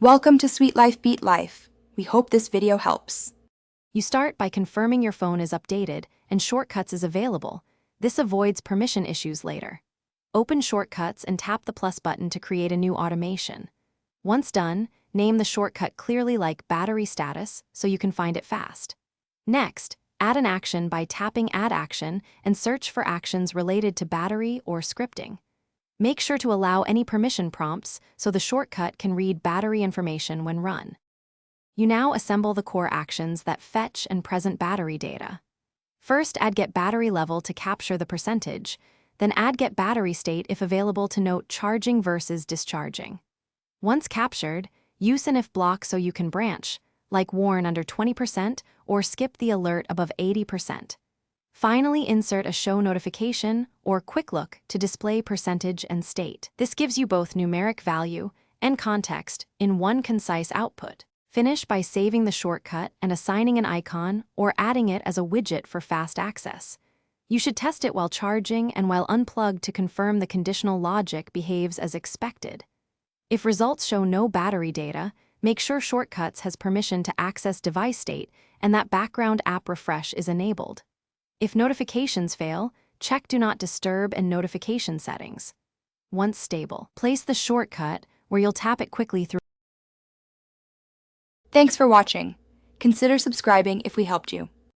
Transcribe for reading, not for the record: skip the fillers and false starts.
Welcome to Sweet Life Beat Life. We hope this video helps. You start by confirming your phone is updated and Shortcuts is available. This avoids permission issues later. Open Shortcuts and tap the plus button to create a new automation. Once done, name the shortcut clearly like battery status so you can find it fast. Next, add an action by tapping Add Action and search for actions related to battery or scripting. Make sure to allow any permission prompts so the shortcut can read battery information when run. You now assemble the core actions that fetch and present battery data. First, add Get Battery Level to capture the percentage, then add Get Battery State if available to note charging versus discharging. Once captured, use an if block so you can branch, like warn under 20% or skip the alert above 80%. Finally, insert a show notification or quick look to display percentage and state. This gives you both numeric value and context in one concise output. Finish by saving the shortcut and assigning an icon or adding it as a widget for fast access. You should test it while charging and while unplugged to confirm the conditional logic behaves as expected. If results show no battery data, make sure Shortcuts has permission to access device state and that background app refresh is enabled. If notifications fail, check Do Not Disturb and notification settings. Once stable, place the shortcut where you'll tap it quickly through. Thanks for watching. Consider subscribing if we helped you.